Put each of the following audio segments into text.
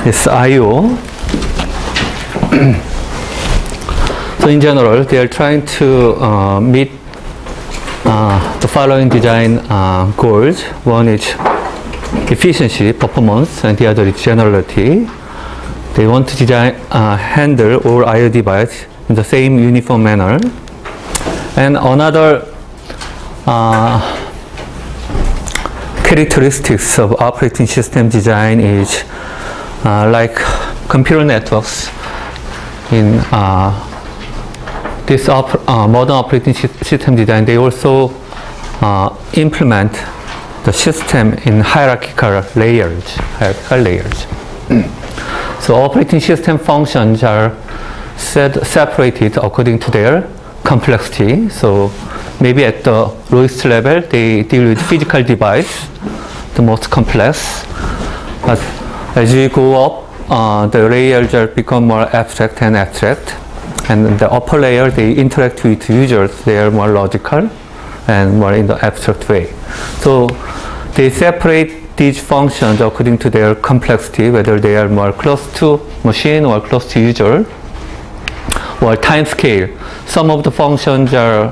this I/O. So in general, they are trying to meet the following design goals. One is efficiency, performance, and the other is generality. They want to design, handle all I/O devices in the same uniform manner. And another characteristics of operating system design is like computer networks. In this modern operating system design, they also implement the system in hierarchical layers. So operating system functions are separated according to their complexity. So maybe at the lowest level, they deal with physical device, the most complex. But as we go up, the layers are become more abstract and abstract. And the upper layer, they interact with users. They are more logical and more in the abstract way. So they separate these functions according to their complexity, whether they are more close to machine or close to user, or time scale. Some of the functions are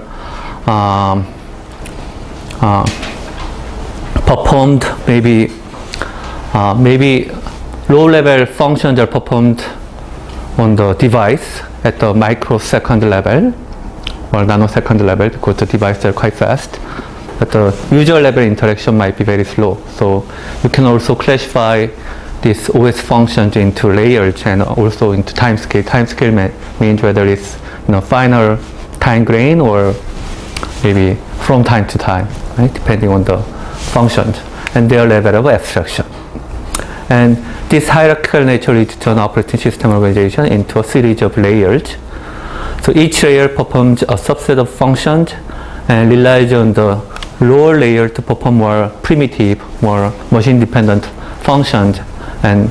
performed, maybe low-level functions are performed on the device at the microsecond level or nanosecond level because the devices are quite fast. But the user level interaction might be very slow. So you can also classify these OS functions into layers and also into time scale. Time scale means whether it's final time grain or maybe from time to time, right? Depending on the functions and their level of abstraction. And this hierarchical nature leads to an operating system organization into a series of layers. So each layer performs a subset of functions and relies on the lower layer to perform more primitive, more machine-dependent functions and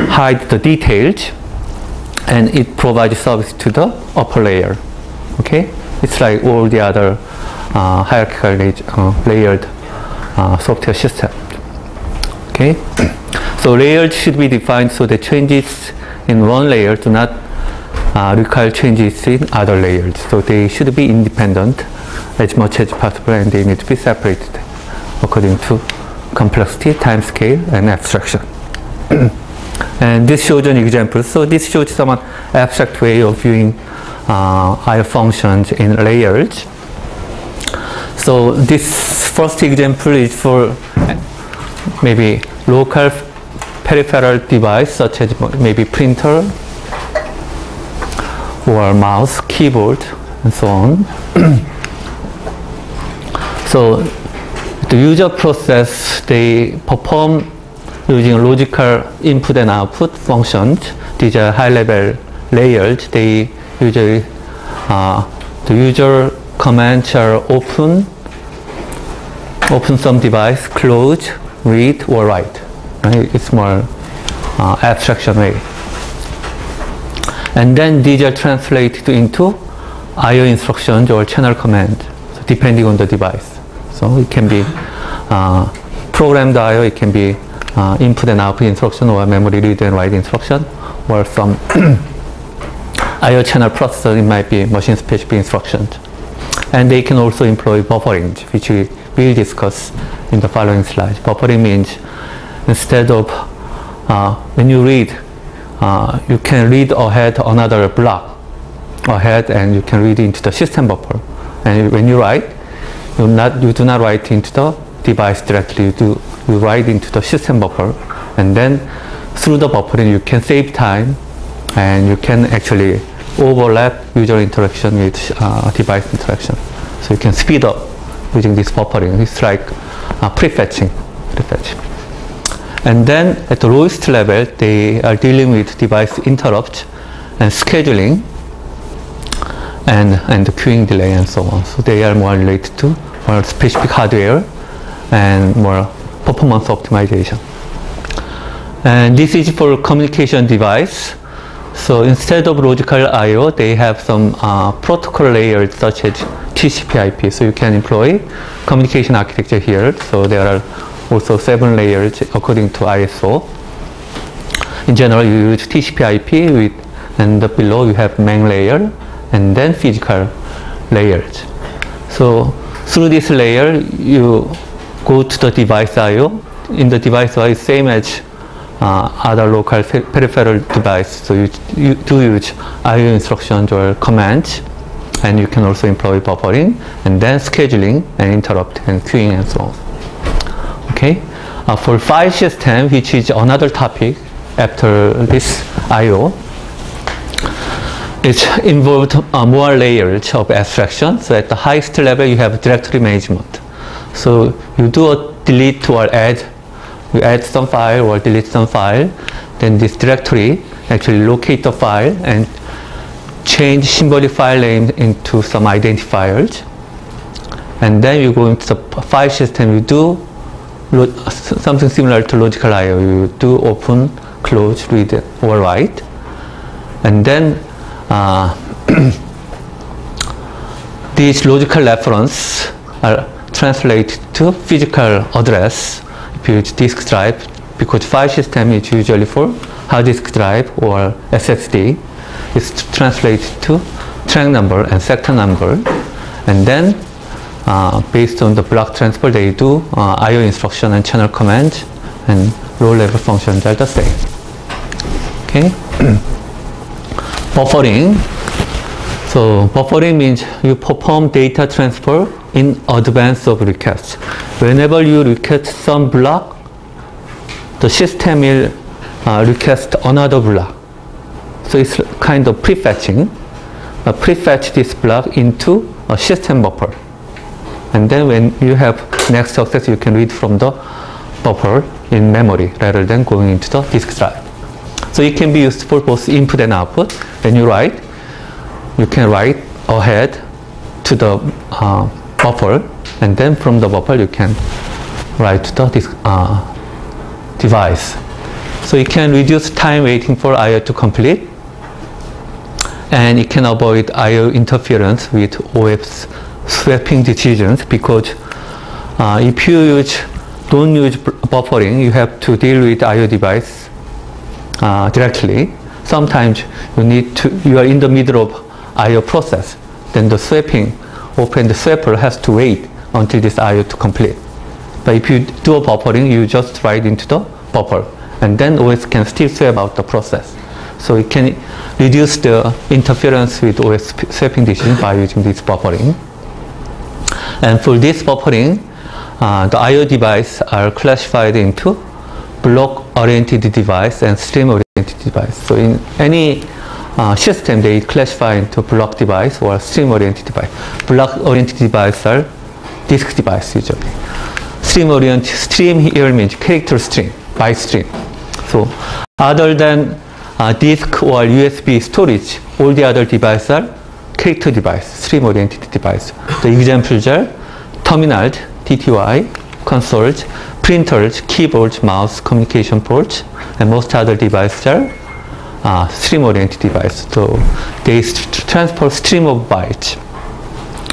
hide the details, and it provides service to the upper layer. Okay, it's like all the other hierarchical layered software system. Okay, so layers should be defined so that changes in one layer do not require changes in other layers. So they should be independent as much as possible, and they need to be separated according to complexity, time scale, and abstraction. And this shows an example. So this shows some abstract way of viewing I/O functions in layers. So this first example is for maybe local peripheral device such as maybe printer or mouse, keyboard, and so on. So the user process, they perform using logical input and output functions. These are high-level layers. They usually, the user commands are open some device, close, read, or write. Right? It's more abstraction way. And then these are translated into I/O instructions or channel commands, so depending on the device. So it can be programmed I/O, it can be input and output instruction, or memory read and write instruction, or some I/O channel processor, it might be machine specific instructions. And they can also employ buffering, which we will discuss in the following slides. Buffering means instead of when you read, you can read ahead another block ahead, and you can read into the system buffer. And when you write, you do not write into the device directly. You write into the system buffer, and then through the buffering you can save time, and you can actually overlap user interaction with device interaction. So you can speed up using this buffering. It's like prefetching. And then at the lowest level, they are dealing with device interrupts and scheduling and the queuing delay and so on. So they are more related to more specific hardware and more performance optimization. And this is for communication device. So instead of logical I/O, they have some protocol layers such as TCP/IP. So you can employ communication architecture here. So there are also 7 layers according to ISO. in general you use TCP/IP with, and below you have main layer and then physical layers. So through this layer you go to the device I/O. In the device I/O, same as other local peripheral device. So you do use I/O instructions or commands, and you can also employ buffering and then scheduling and interrupt and queuing and so on. Okay. For file system, which is another topic after this I/O, it involved more layers of abstraction. So at the highest level, you have directory management. So you do a delete or add, you add some file or delete some file, then this directory actually locate the file and change symbolic file name into some identifiers. And then you go into the file system, you do something similar to logical I/O. You do open, close, read, or write. And then these logical reference are translated to physical address if you use disk drive, because file system is usually for hard disk drive or SSD. It's translated to track number and sector number, and then based on the block transfer, they do I/O instruction and channel commands, and low-level functions are the same. Okay. Buffering. So buffering means you perform data transfer in advance of request. Whenever you request some block, the system will request another block. So it's kind of prefetching. Prefetch this block into a system buffer. And then when you have next access, you can read from the buffer in memory rather than going into the disk drive. So it can be used for both input and output. When you write, you can write ahead to the buffer, and then from the buffer you can write to the disk, device. So it can reduce time waiting for I/O to complete, and it can avoid I/O interference with OS swapping decisions, because if you don't use buffering, you have to deal with I/O device directly. Sometimes you are in the middle of I/O process, then the swapping, open the swapper has to wait until this I/O to complete. But if you do a buffering, you just write into the buffer, and then OS can still swap out the process. So it can reduce the interference with OS swapping decision by using this buffering. And for this buffering, the I/O device are classified into block-oriented device and stream-oriented device. So in any system, they classify into block device or stream-oriented device. Block-oriented device are disk device usually. Stream here means character stream, byte stream. So other than disk or USB storage, all the other devices are character device, stream-oriented device. The examples are terminals, TTY, consoles, printers, keyboards, mouse, communication ports, and most other devices are stream-oriented device. So they transfer stream of bytes,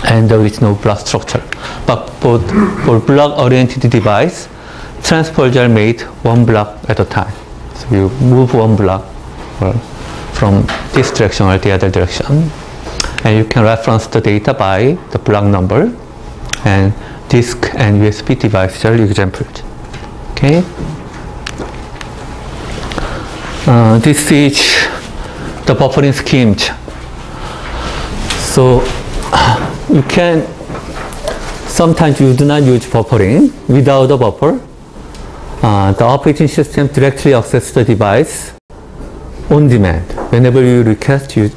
and there is no block structure. But for block-oriented device, transfers are made one block at a time. So you move one block from this direction or the other direction, and you can reference the data by the block number, and disk and USB devices are examples. Okay. This is the buffering scheme. So you can, sometimes you do not use buffering. Without the buffer, the operating system directly accesses the device on demand. Whenever you request, you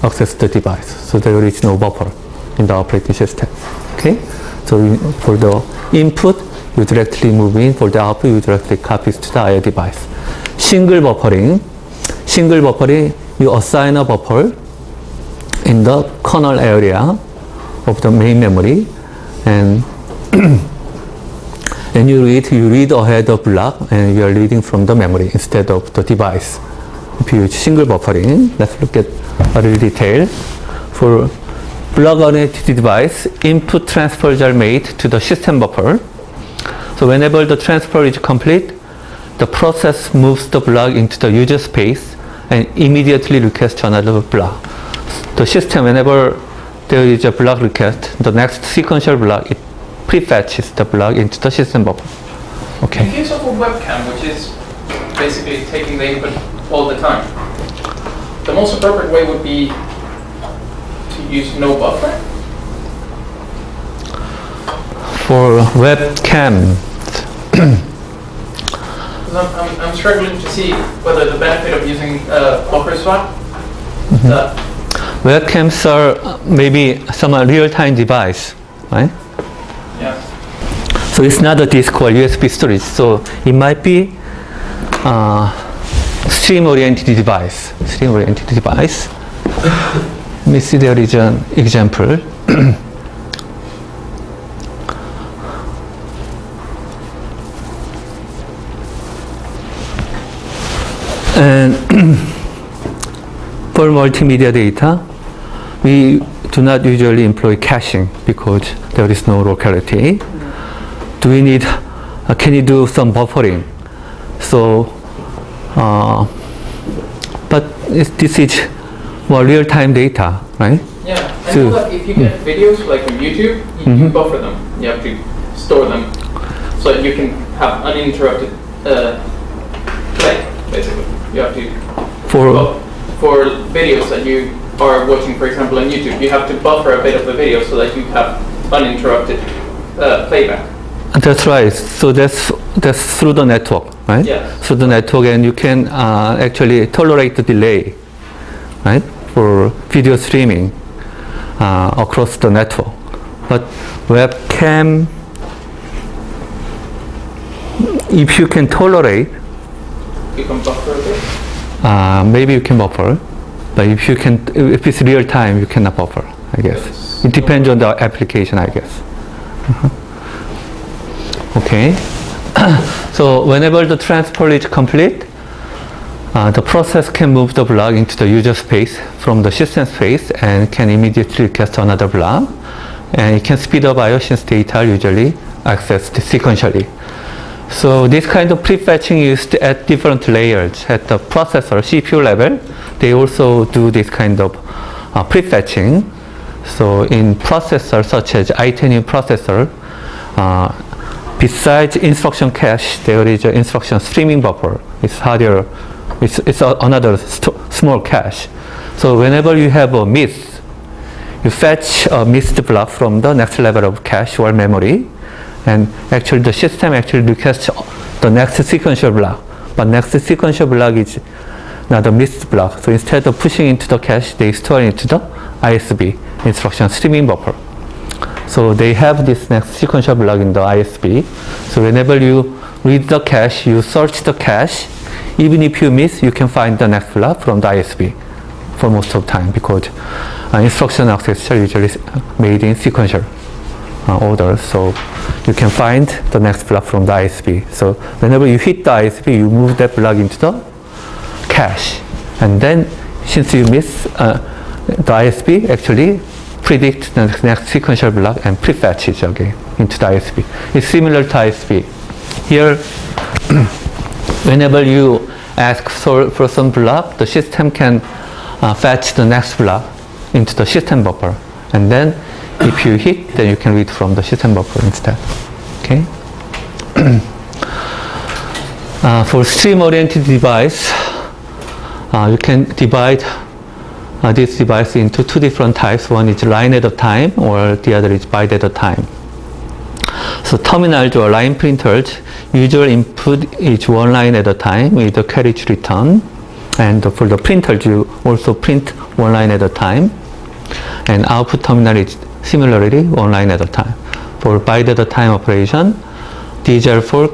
access the device. So there is no buffer in the operating system. Okay. So for the input, you directly move in. For the output, you directly copy to the I/O device. Single buffering, you assign a buffer in the kernel area of the main memory, and and you read ahead of block, and you are reading from the memory instead of the device. If you use single buffering, let's look at a little detail. For block-oriented device, input transfers are made to the system buffer. So whenever the transfer is complete, the process moves the block into the user space and immediately requests another block. The system, whenever there is a block request, the next sequential block, it prefetches the block into the system buffer. Okay. In case of a webcam, which is basically taking the input all the time, the most appropriate way would be to use no buffer? For webcam, I'm struggling to see whether the benefit of using buffer swap that webcams are maybe some real-time device, right? yeah. So it's not a disk or USB storage. So it might be stream-oriented device. Stream-oriented device. Let me see, there is an example. And for multimedia data, we do not usually employ caching because there is no locality. Do we need, can you do some buffering? So, but this is more real-time data, right? Yeah, I know that if you get videos like on YouTube, you buffer them. You have to store them so that you can have uninterrupted play, basically. You have to, for videos that you are watching, for example, on YouTube, you have to buffer a bit of the video so that you have uninterrupted playback. That's right. So that's through the network, right? Yeah. Through the network, and you can actually tolerate the delay, right, for video streaming across the network. But webcam, if you can tolerate, you can buffer a bit. maybe you can buffer, but if it's real time, you cannot buffer, I guess. Yes. It depends on the application, I guess. Okay. So whenever the transport is complete, the process can move the block into the user space from the system space and can immediately request another block. And it can speed up I/O since data are usually accessed sequentially. So this kind of prefetching is used at different layers. At the processor, CPU level, they also do this kind of prefetching. So in processors such as i10 processor, besides instruction cache, there is an instruction streaming buffer. It's harder. It's another small cache. So whenever you have a miss, you fetch a missed block from the next level of cache or memory, and actually the system actually requests the next sequential block. But next sequential block is not a missed block. So instead of pushing into the cache, they store it into the ISB, instruction streaming buffer. So they have this next sequential block in the ISB. So whenever you read the cache, you search the cache. Even if you miss, you can find the next block from the ISB for most of the time, because instruction access are usually made in sequential order. So you can find the next block from the ISB. So whenever you hit the ISB, you move that block into the cache. And then since you miss, the ISB actually predicts the next sequential block and prefetches again into the ISB. It's similar to ISB. Here, whenever you ask for some block, the system can fetch the next block into the system buffer. And then if you hit, then you can read from the system buffer instead. Okay. For stream-oriented device, you can divide this device into two different types. One is line at a time, or the other is byte at a time. So terminals or line printers, usual input is one line at a time with the carriage return. And for the printers, you also print one line at a time. And output terminal is similarly one line at a time. For byte at a time operation, these are for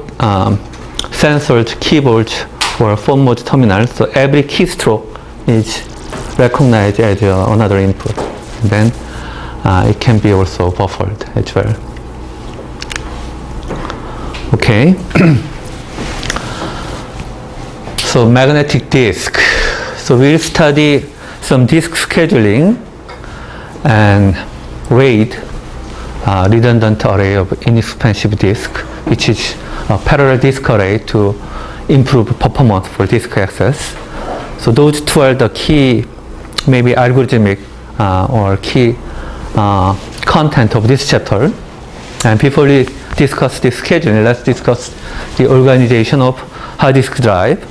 sensors, keyboards, or phone mode terminals. So every keystroke is recognized as another input. And then it can be also buffered as well. Okay. So magnetic disk. So we'll study some disk scheduling and RAID, redundant array of inexpensive disk, which is a parallel disk array to improve performance for disk access. So those two are the key, maybe algorithmic or key content of this chapter. And before we discuss the scheduling, let's discuss the organization of hard disk drive.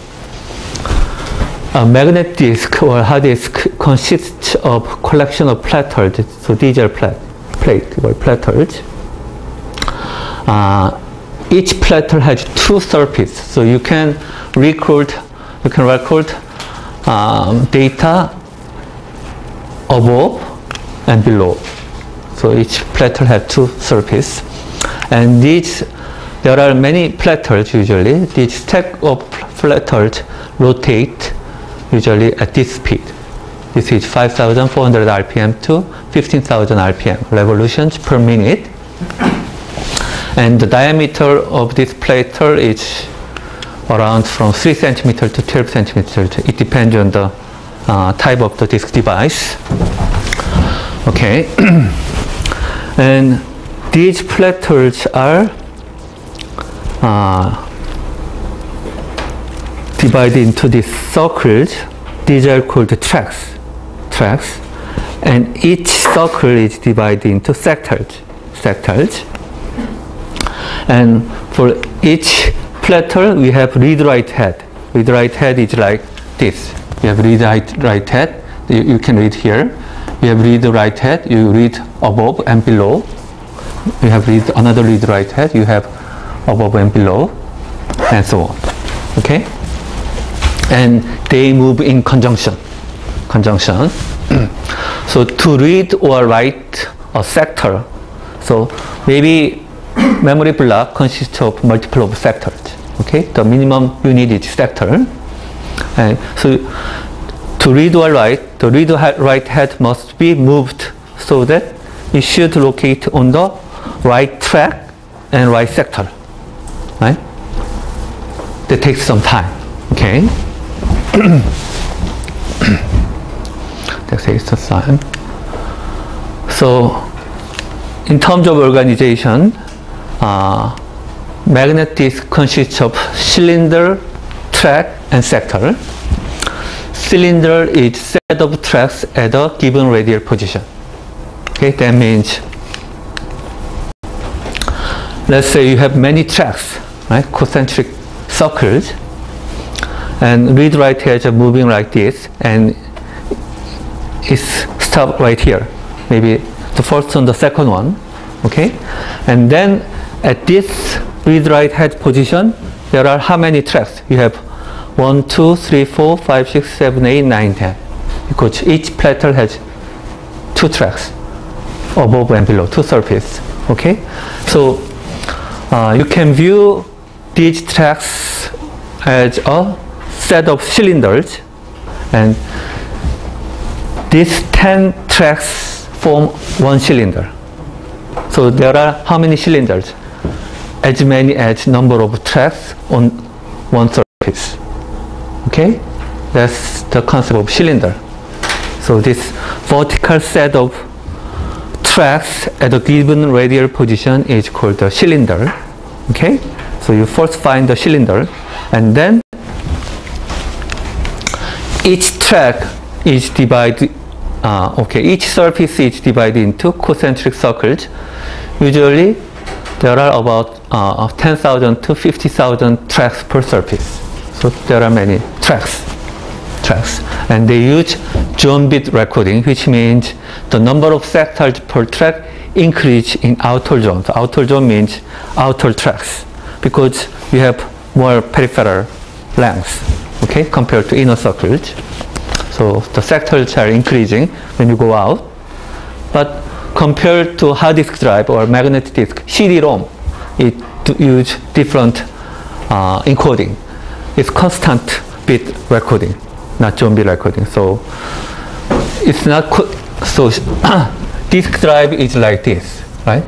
A magnetic disk or hard disk consists of collection of platters. So these are plate or platters. Each platter has two surfaces, so you can record data above and below. So each platter has two surfaces, and there are many platters usually. These stack of platters rotate usually at this speed. This is 5,400 RPM to 15,000 RPM revolutions per minute. And the diameter of this platter is around from 3 centimeters to 12 centimeters. It depends on the type of the disk device. Okay. And these platters are divided into these circles. These are called tracks. And each circle is divided into sectors. And for each platter, we have read-write head. Read-write head is like this. You have read-write head. You can read here. You have read-write head. You read above and below. You have another read-write head. You have above and below, and so on. Okay. And they move in conjunction. So to read or write a sector, so maybe memory block consists of multiple of sectors. Okay, the minimum you need is sector. And so to read or write, the read or write head must be moved so that it should locate on the right track and right sector. Right? That takes some time. Okay. That takes some time. So in terms of organization, magnetic disk consists of cylinder, track, and sector. Cylinder is set of tracks at a given radial position. Okay, that means, let's say you have many tracks, right, concentric circles, and read-write heads are moving like this, and it's stopped right here, maybe the first and the second one, okay, and then at this read-write head position, there are how many tracks? You have 1, 2, 3, 4, 5, 6, 7, 8, 9, 10. Because each platter has two tracks, above and below, two surfaces. Okay, so you can view these tracks as a set of cylinders, and these 10 tracks form one cylinder. So there are how many cylinders? As many as number of tracks on one surface. Okay, that's the concept of cylinder. So this vertical set of tracks at a given radial position is called the cylinder. Okay, so you first find the cylinder, and then each track is divided. Each surface is divided into concentric circles. Usually, there are about 10,000 to 50,000 tracks per surface. So there are many tracks, and they use zone bit recording, which means the number of sectors per track increase in outer zone. So outer zone means outer tracks, because you have more peripheral length, okay, compared to inner circles. So the sectors are increasing when you go out, but compared to hard disk drive or magnetic disk, CD-ROM, it use different encoding. It's constant bit recording, not zone bit recording. So it's not so disk drive is like this, right?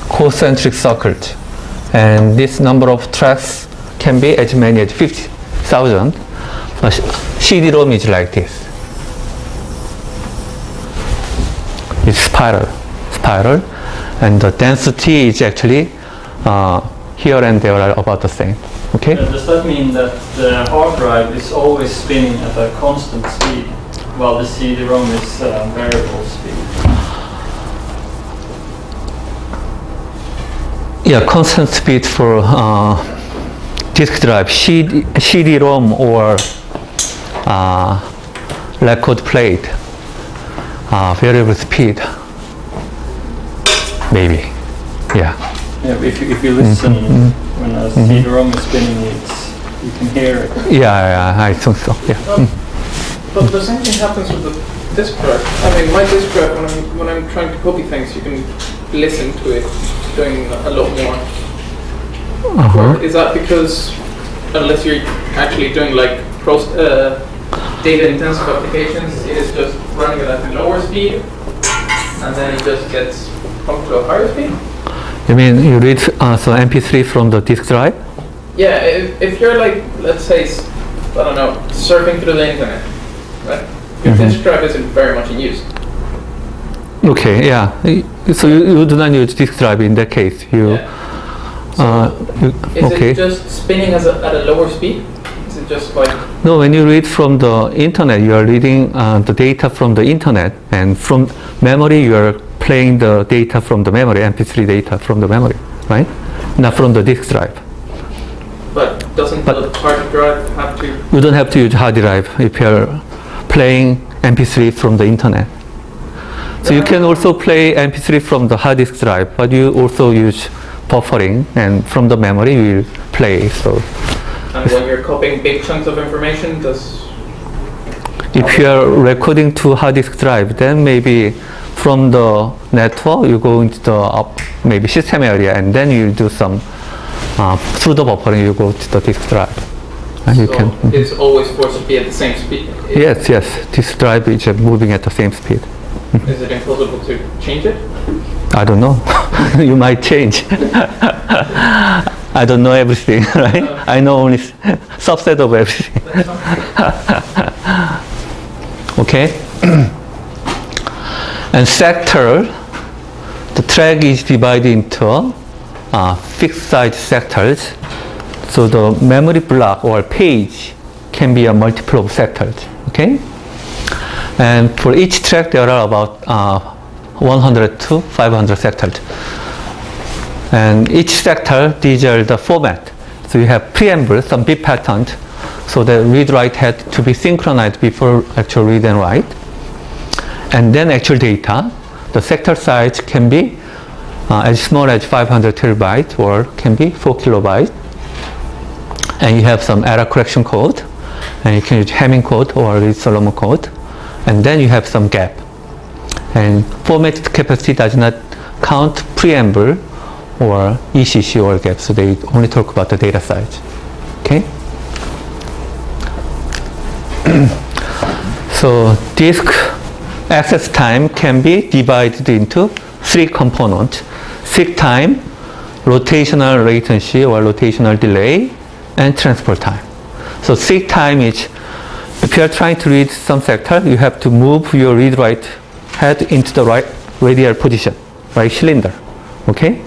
Concentric circles, and this number of tracks can be as many as 50,000. CD-ROM is like this. It's spiral, and the density is actually here and there are about the same. Okay? Does that mean that the hard drive is always spinning at a constant speed, while the CD-ROM is variable speed? Yeah, constant speed for disk drive, CD-ROM or record plate, variable speed, maybe, yeah. Yeah, if you listen when a CD-ROM is spinning, you can hear it. Yeah, I think so, yeah. But the same thing happens with the disk drive. I mean, my disk drive, when I'm trying to copy things, you can listen to it doing a lot more. Is that because, unless you're actually doing like data-intensive applications, it is just running it at a lower speed, and then it just gets pumped to a higher speed? You mean you read so MP3 from the disk drive? Yeah, if you're like, let's say, I don't know, surfing through the internet, right? Your disk drive isn't very much in use. Okay, yeah. So you do not use disk drive in that case. Is it just spinning at a lower speed? Is it just like... No, when you read from the internet, you are reading the data from the internet, and from memory you are playing the data from the memory, MP3 data from the memory, right? Not from the disk drive. But doesn't the hard drive have to... You don't have to use hard drive if you are playing MP3 from the internet. So you can also play MP3 from the hard disk drive, but you also use buffering, and from the memory you will play. So, and when you're copying big chunks of information, if you are recording to hard disk drive, then maybe from the network you go into the maybe system area, and then you do some through the buffering you go to the disk drive. And so you can. It's always forced to be at the same speed. Yes, disk drive is moving at the same speed. Is it impossible to change it? I don't know. You might change. I don't know everything, right? I know only subset of everything. Okay. And sector, the track is divided into fixed size sectors. So the memory block or page can be a multiple of sectors. Okay. And for each track, there are about 100 to 500 sectors. And each sector, these are the format. So you have preamble, some bit pattern, so the read-write had to be synchronized before actual read and write. And then actual data, the sector size can be as small as 500 kilobytes or can be 4 kilobytes. And you have some error correction code, and you can use Hamming code or Reed-Solomon code. And then you have some gap. And formatted capacity does not count preamble or ECC or gap, so they only talk about the data size. Okay? So disk access time can be divided into 3 components: seek time, rotational latency or rotational delay, and transport time. So seek time is, if you are trying to read some sector, you have to move your read-write head into the right radial position, right cylinder. Okay?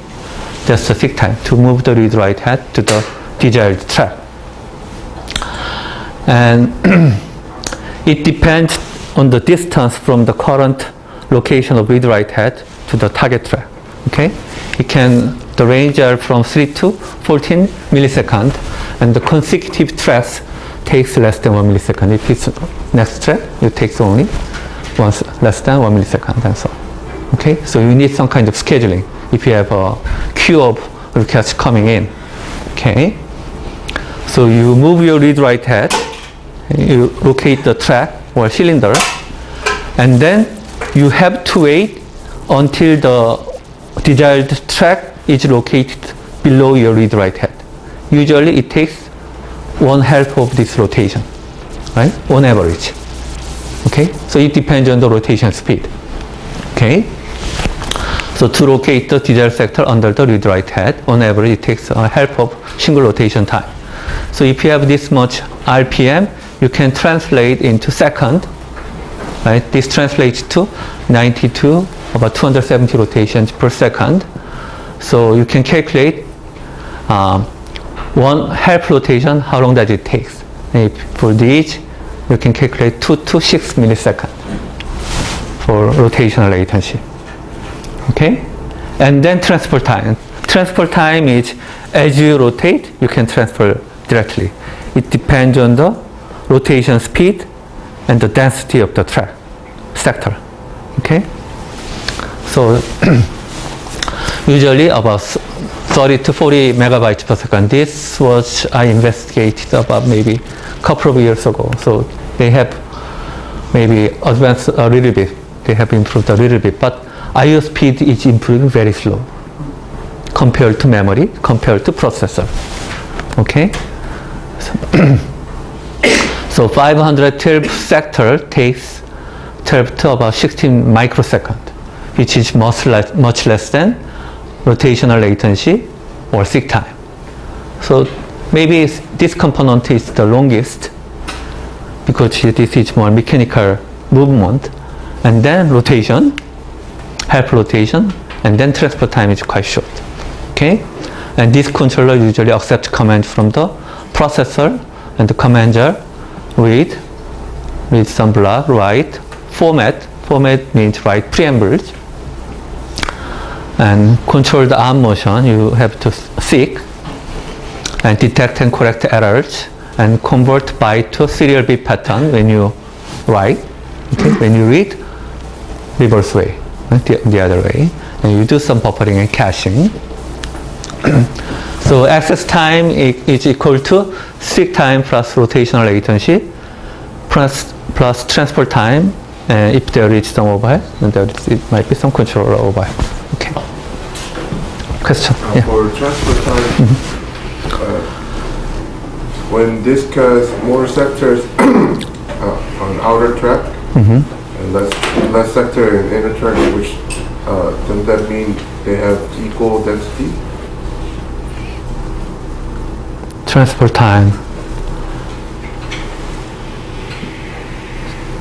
That's the seek time, to move the read-write head to the desired track. And it depends on the distance from the current location of read-write head to the target track. Okay? The range are from 3 to 14 milliseconds, and the consecutive tracks takes less than 1 millisecond. If it's next track, it takes only less than 1 millisecond, and so on. Okay? So you need some kind of scheduling if you have a queue of requests coming in. Okay? So you move your read-write head, you locate the track or cylinder, and then you have to wait until the desired track is located below your read-write head. Usually it takes 1/2 of this rotation, right? On average. Okay? So it depends on the rotation speed. Okay? So to locate the desired sector under the read-write head, on average it takes 1/2 of single rotation time. So if you have this much RPM, you can translate into second, right? This translates to 92, about 270 rotations per second. So you can calculate one half rotation, how long does it take? For these, you can calculate 2 to 6 milliseconds for rotational latency. Okay? And then transfer time. Transfer time is as you rotate, you can transfer directly. It depends on the rotation speed and the density of the track sector. Okay? So usually about 30 to 40 megabytes per second. This was I investigated about maybe a couple of years ago. So they have maybe advanced a little bit. They have improved a little bit, but I/O speed is improving very slow compared to memory, compared to processor. Okay. So 512 sector takes 12 to about 16 microsecond, which is much less than rotational latency or seek time. So maybe this component is the longest because this is more mechanical movement, and then rotation, half rotation, and then transfer time is quite short. Okay, and this controller usually accepts command from the processor, and the commander read some block, write, format means write preambles, and control the arm motion. You have to seek and detect and correct errors and convert byte to serial bit pattern when you write. Okay? When you read, reverse way, right? the other way, and you do some buffering and caching. So access time is equal to seek time plus rotational latency plus transfer time, and if there is some overhead, then it might be some controller overhead. Okay. Question? Yeah. For transfer time, when this has more sectors on outer track and less sector in inner track, which does that mean they have equal density? Transfer time.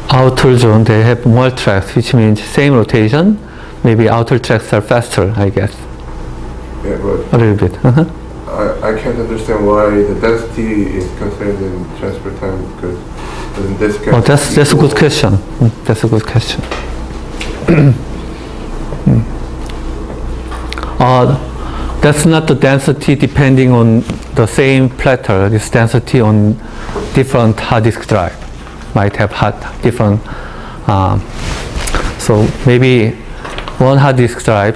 Outer zone, they have more tracks, which means same rotation. Maybe outer tracks are faster, I guess. Yeah, but a little bit. I can't understand why the density is considered in transfer time, because in this case. Oh, that's a good question. That's a good question. That's not the density depending on the same platter. This density on different hard disk drive might have had different. So maybe one hard disk drive,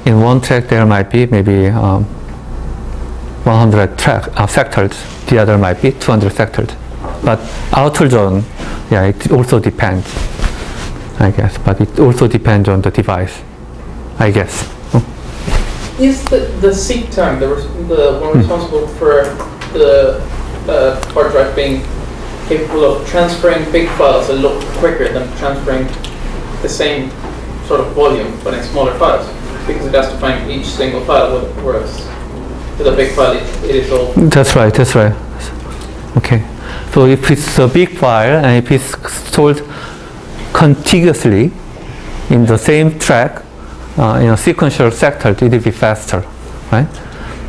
in one track there might be maybe 100 sectors. The other might be 200 sectors. But outer zone, yeah, it also depends, I guess. But it also depends on the device, I guess. Is the seek time the one responsible for the hard drive being capable of transferring big files a lot quicker than transferring the same sort of volume but in smaller files? Because it has to find each single file, whereas with a big file it is all. That's right. That's right. Okay. So if it's a big file and if it's stored contiguously in the same track, in a sequential sector, it will be faster, right?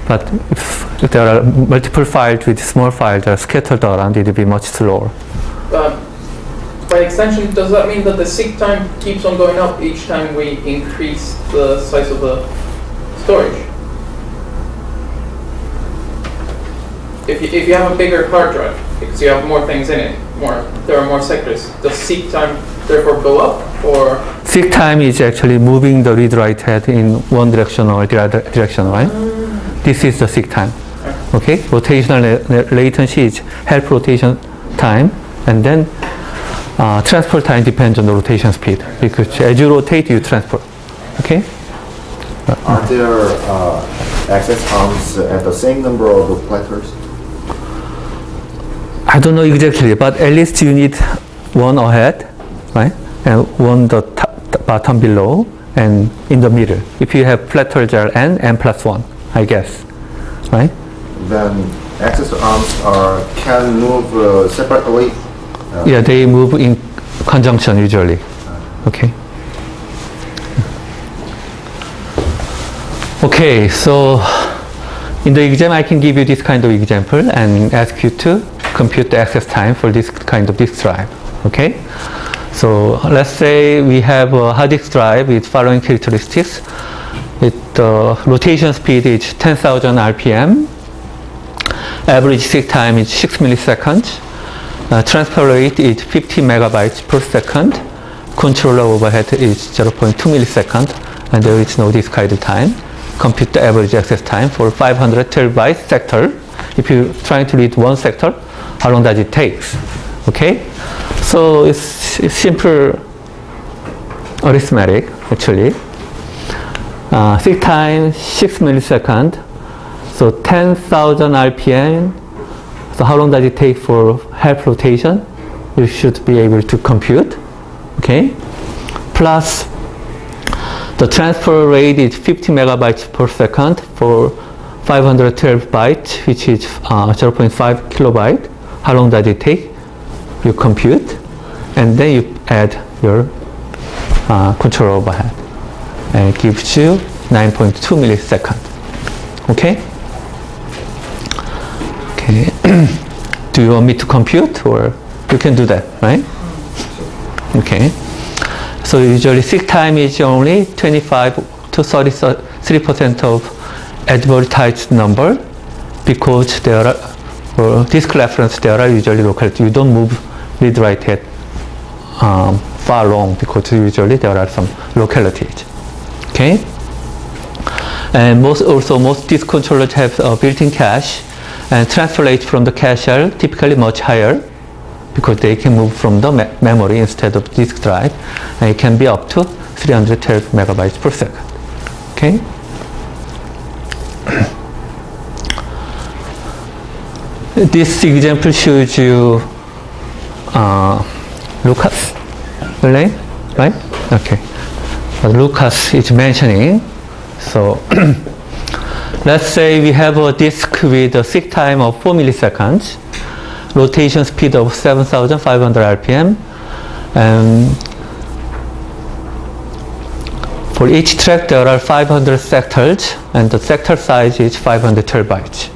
But if there are multiple files with small files that are scattered around, it will be much slower. By extension, does that mean that the seek time keeps on going up each time we increase the size of the storage? If you have a bigger hard drive, because you have more things in it, there are more sectors, does seek time therefore go up, or? Seek time is actually moving the read-write head in one direction or the other direction, right? This is the seek time. Okay, rotational latency is half rotation time, and then transfer time depends on the rotation speed, because as you rotate, you transfer. Okay. Are there access arms at the same number of platters? I don't know exactly, but at least you need one ahead, right? And one the bottom below, and in the middle. If you have platters are n plus 1, I guess, right? Then access arms can move separately? Yeah, they move in conjunction usually. Okay. Okay, so In the exam, I can give you this kind of example and ask you to compute the access time for this kind of disk drive. Okay? So let's say we have a hard disk drive with following characteristics. The rotation speed is 10,000 RPM. Average seek time is 6 milliseconds. Transfer rate is 50 megabytes per second. Controller overhead is 0.2 millisecond, and there is no disk idle time. Compute the average access time for 512 bytes sector. If you're trying to read one sector, how long does it take? Okay? So it's simple arithmetic, actually. Seek time 6 milliseconds. So 10,000 RPM. So how long does it take for half rotation? You should be able to compute. Okay? Plus the transfer rate is 50 megabytes per second for 512 bytes, which is 0.5 kilobyte. How long does it take? You compute, and then you add your control overhead, and it gives you 9.2 milliseconds. Okay? Okay. Do you want me to compute, or you can do that, right? Okay. So usually seek time is only 25 to 33% of advertised number, because there are, for disk reference, there are usually locality. You don't move read write head far long, because usually there are some localities. Okay. And most disk controllers have a built-in cache, and transfer rate from the cache are typically much higher, because they can move from the memory instead of disk drive, and it can be up to 312 megabytes per second. Okay. This example shows you Lucas, right? Okay. But Lucas is mentioning. So let's say we have a disk with a seek time of 4 milliseconds, rotation speed of 7,500 RPM, and for each track there are 500 sectors, and the sector size is 512 bytes.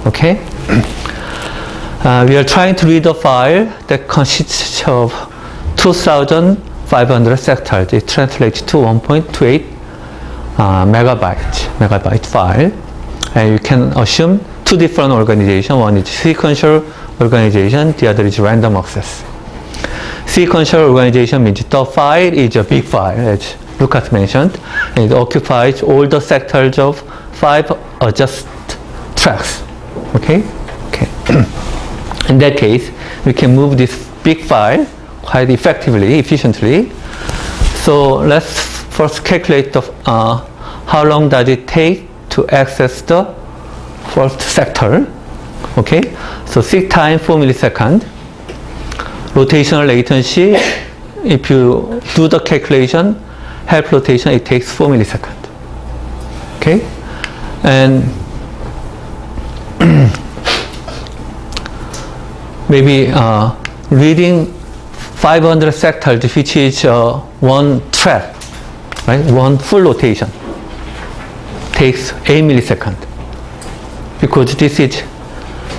Okay? We are trying to read a file that consists of 2,500 sectors. It translates to 1.28 megabyte file, and you can assume two different organizations. One is sequential organization, the other is random access. Sequential organization means the file is a big file, as Lucas mentioned, and it occupies all the sectors of 5 adjust tracks. Okay? Okay. In that case, we can move this big file quite effectively, efficiently. So let's first calculate the how long does it take to access the first sector. Okay, so seek time 4 milliseconds. Rotational latency, if you do the calculation, half rotation, it takes 4 milliseconds. Okay, and maybe reading 500 sectors, which is one track, right? One full rotation takes 8 milliseconds, because this is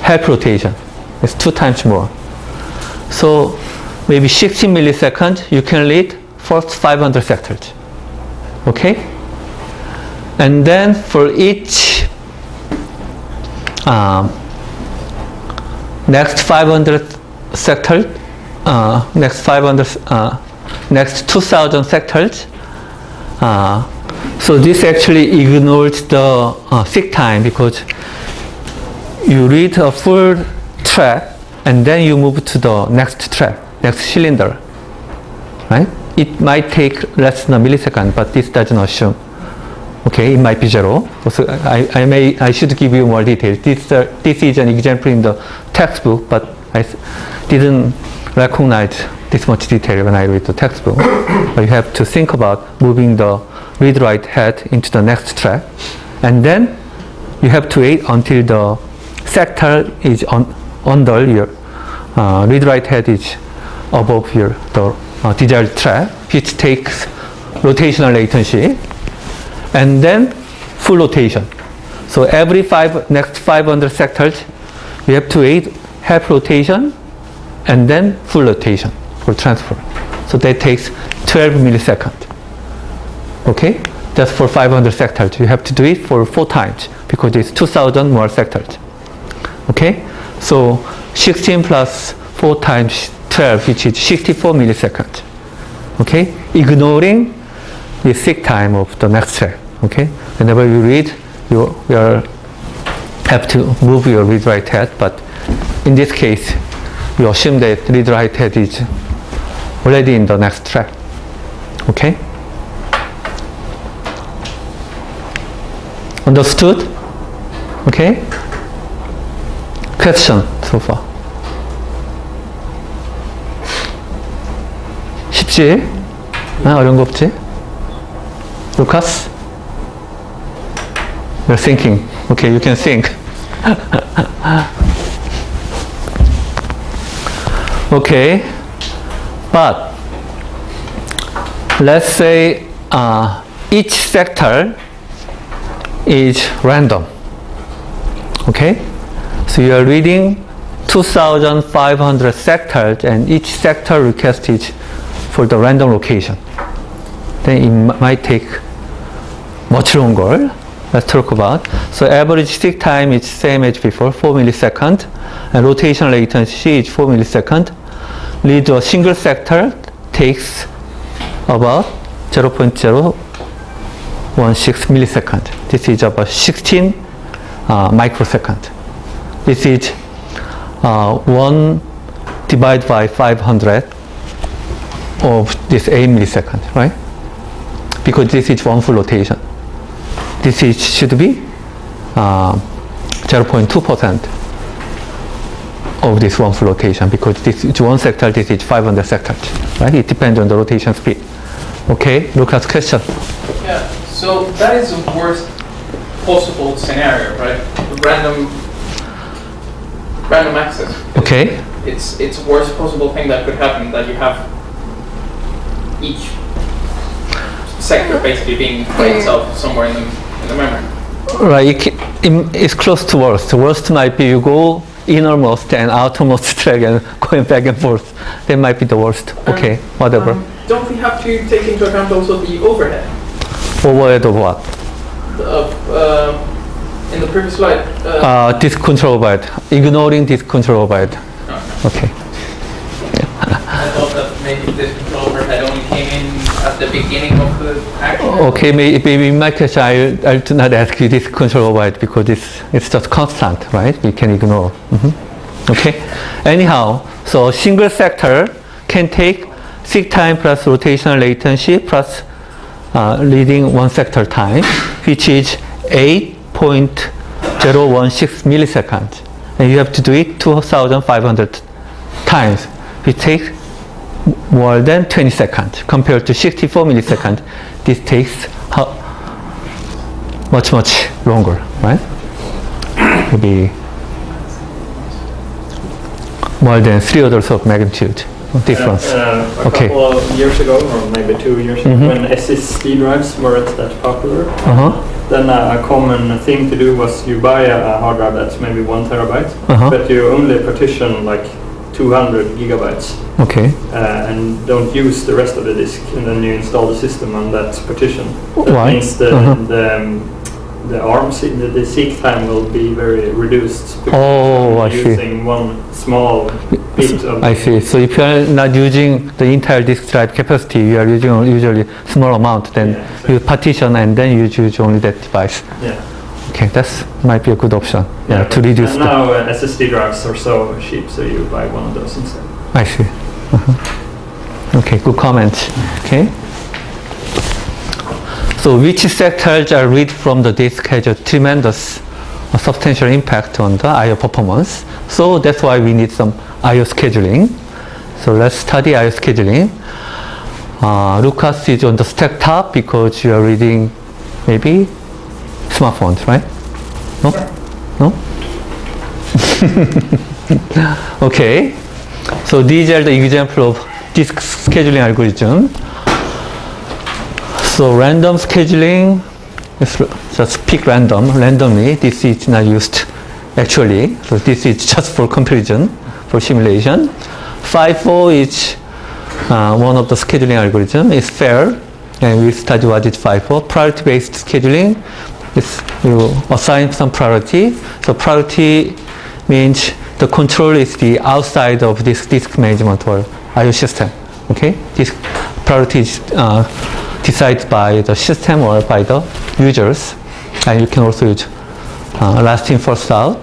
half rotation. It's 2 times more. So maybe 16 milliseconds, you can read first 500 sectors. Okay? And then for each next 500 sectors, next 2,000 sectors, so this actually ignores the seek time, because you read a full track and then you move to the next track, next cylinder, right? It might take less than a millisecond, but this doesn't assume. Okay, it might be 0. So I should give you more details. This is an example in the textbook, but I didn't recognize this much detail when I read the textbook. But you have to think about moving the read-write head into the next track, and then you have to wait until the sector is under your read-write head is above your desired track, which takes rotational latency, and then full rotation. So every next 500 sectors, you have to wait half rotation and then full rotation for transfer. So that takes 12 milliseconds. Okay? That's for 500 sectors. You have to do it for 4 times because it's 2,000 more sectors. Okay? So 16 plus 4 times 12, which is 64 milliseconds. Okay? Ignoring the seek time of the next track. Okay? Whenever you read, you have to move your read-write head, but in this case, you assume that read-write head is already in the next track. Okay? Understood? Okay? Question so far? 쉽지? 어려운 거 없지? Lucas? You're thinking. Okay, you can think. Okay, but let's say each sector is random. Okay, so you are reading 2,500 sectors, and each sector request is for the random location. Then it might take much longer. Let's talk about. So average seek time is same as before, 4 milliseconds, and rotation latency is 4 milliseconds. Read a single sector takes about 0.016 milliseconds. This is about 16 microseconds. This is 1 divided by 500 of this 8 milliseconds, right? Because this is one full rotation. This should be 0.2% of this one full rotation, because this is one sector, this is 500 sectors, right? It depends on the rotation speed. Okay, Lucas, question? Yeah, so that is the worst possible scenario, right? Random access. Okay. It's the worst possible thing that could happen, that you have each sector basically being by itself somewhere in the memory. Right, it's close to worst. The worst might be you go innermost and outermost track and going back and forth. That might be the worst. Okay, whatever. Don't we have to take into account also the overhead? Overhead of what? In the previous slide. Disk control byte. Ignoring disk control byte. Okay. I thought that maybe this control overhead only came in at the beginning of the action. Okay, maybe in my case I'll do not ask you this control byte because it's just constant, right? We can ignore. Okay. Anyhow, so a single sector can take seek time plus rotational latency plus reading one sector time, which is 8.016 milliseconds, and you have to do it 2,500 times, which takes more than 20 seconds compared to 64 milliseconds. This takes much longer, right? Maybe more than 3 orders of magnitude difference. A Okay. couple of years ago, or maybe 2 years ago, when SSD drives weren't that popular, then a common thing to do was you buy a hard drive that's maybe 1 terabyte, but you only partition like 200 gigabytes. Okay. And don't use the rest of the disk, and then you install the system on that partition. That Why? means the ARM, the seek time will be very reduced. Oh, I see. Using one small bit of. I see. So if you are not using the entire disk drive capacity, you are using usually small amount, then exactly. you partition and then you use only that device. Yeah. Okay, that might be a good option. Yeah, to reduce. And now SSD drives are so cheap, so you buy one of those instead. I see. Okay, good comment. Okay. So which sectors are read from the disk has a tremendous, substantial impact on the I/O performance. So that's why we need some I/O scheduling. So let's study I/O scheduling. Lucas is on the stack top because you are reading maybe smartphones, right? No? No? Okay. So these are the example of disk scheduling algorithm. So random scheduling let's just pick randomly. This is not used actually, so this is just for comparison, for simulation. FIFO is one of the scheduling algorithm. It's fair, and we study what is FIFO. Priority-based scheduling is you assign some priority. So priority means the control is the outside of this disk management or I/O system. Okay, this priority is decided by the system or by the users, and you can also use last in first out.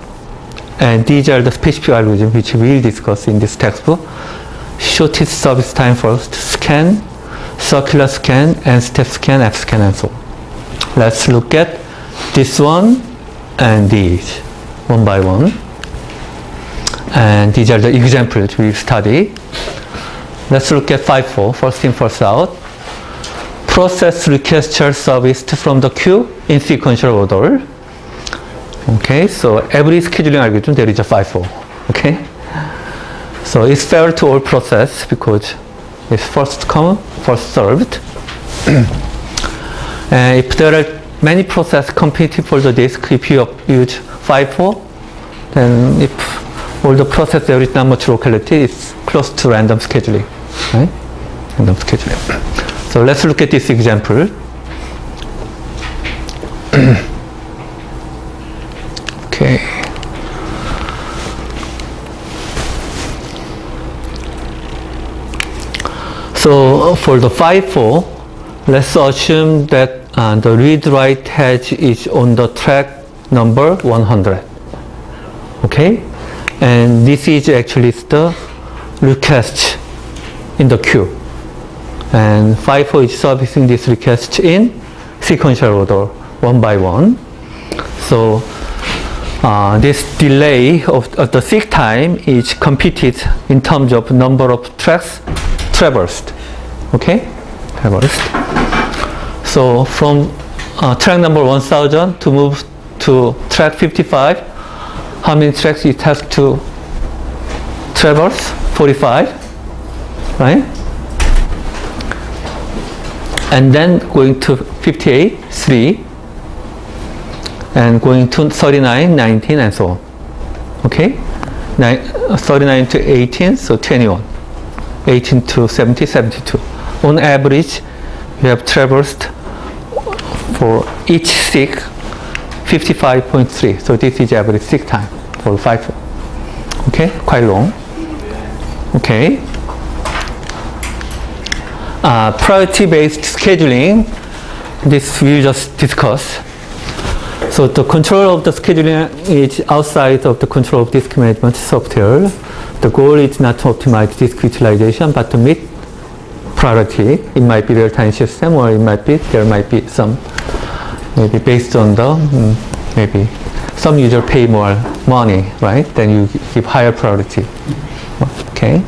And these are the specific algorithms which we will discuss in this textbook. Shortest service time first, scan, circular scan, n-step scan, f-scan, and so on. Let's look at this one and these one by one. And these are the examples we study. Let's look at FIFO, first in first out. Process requests are serviced from the queue in sequential order. Okay, so every scheduling algorithm there is a FIFO. Okay, so it's fair to all process because it's first come, first served. And if there are many processes competing for the disk, if you use FIFO, then if all the process there is not much locality, it's close to random scheduling. Right? Random scheduling. So let's look at this example. Okay. So for the FIFO, let's assume that the read-write hedge is on the track number 100. Okay, and this is actually the request in the queue, and FIFO is servicing this request in sequential order, one by one. So this delay of the seek time is computed in terms of number of tracks traversed. Okay, traversed. So from track number 1000 to move to track 55, how many tracks it has to traverse? 45, right? And then going to 58, 3, and going to 39, 19, and so on. Okay? 39 to 18, so 21. 18 to 70, 72. On average, we have traversed for each seek 55.3. So this is average seek time for FIFO. Okay? Quite long. Okay. Priority-based scheduling, this we just discussed. So the control of the scheduling is outside of the control of disk management software. The goal is not to optimize disk utilization, but to meet priority. It might be real-time system, or it might be there might be some maybe based on the maybe some user pay more money, right? Then you give higher priority. Okay.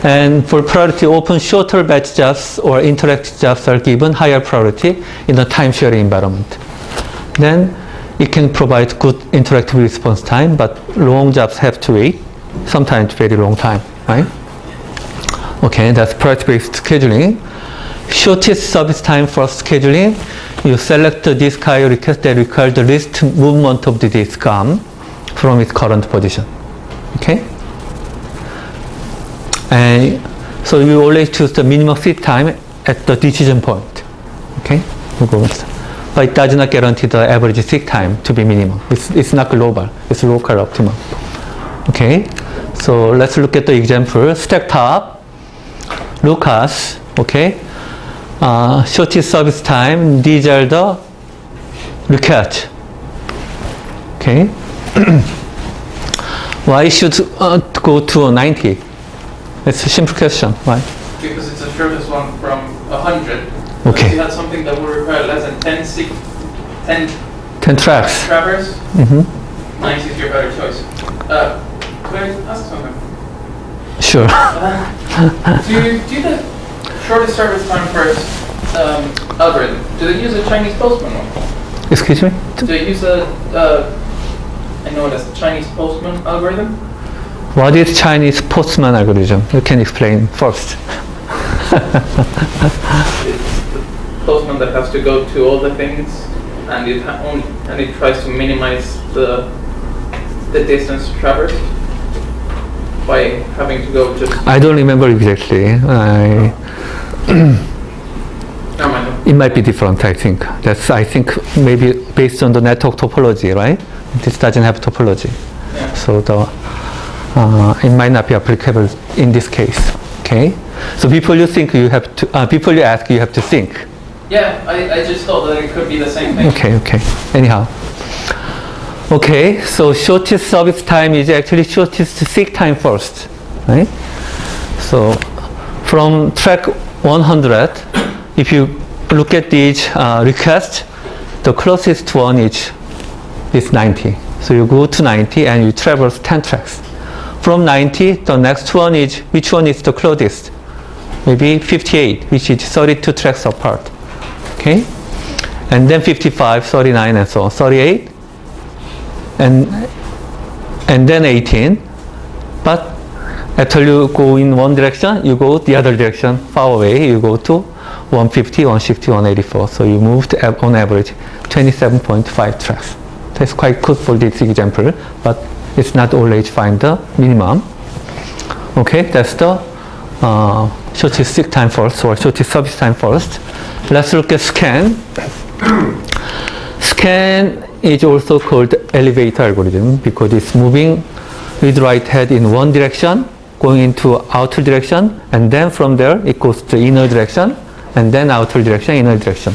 And for priority open, shorter batch jobs or interactive jobs are given higher priority in the time-sharing environment. Then it can provide good interactive response time, but long jobs have to wait, sometimes very long time, right? Okay, that's priority-based scheduling. Shortest service time for scheduling, you select the disk I/O request that requires the least movement of the disk arm from its current position. Okay? And so you always choose the minimum seek time at the decision point. Okay? But it does not guarantee the average seek time to be minimum. It's not global, it's local optimum. Okay? So let's look at the example. Stack top, Lucas, okay? Shortest service time, these are the requests. Okay? Why should go to 90? It's a simple question. Why? Because it's the shortest one from 100. Okay. If you had something that would require less than 10 tracks. Traverse, 90 is your better choice. Could I ask something? Sure. Do you do the shortest service time first algorithm? Do they use a Chinese postman one? Excuse me? Do they use a, I know it as the Chinese postman algorithm? What is Chinese postman algorithm? You can explain first. postman that has to go to all the things, and it tries to minimize the distance traversed by having to go just. I don't remember exactly. It might be different, I think. I think maybe based on the network topology, right? This doesn't have topology. Yeah. So it might not be applicable in this case. Okay? So before you think you have to, before you ask, you have to think. Yeah, I just thought that it could be the same thing. Okay. Anyhow. Okay, so shortest service time is actually shortest seek time first, right? So from track 100, if you look at each request, the closest one is 90. So you go to 90 and you traverse 10 tracks. From 90, the next one is, which one is the closest? Maybe 58, which is 32 tracks apart. Okay? And then 55, 39, and so on. 38, and then 18. But after you go in one direction, you go the other direction, far away, you go to 150, 160, 184. So you moved on average 27.5 tracks. That's quite good for this example, but it's not always find the minimum. Okay, that's the shortest seek time first or shortest service time first. Let's look at scan. Scan is also called elevator algorithm because it's moving with right head in one direction, going into outer direction, and then from there it goes to inner direction, and then outer direction, inner direction.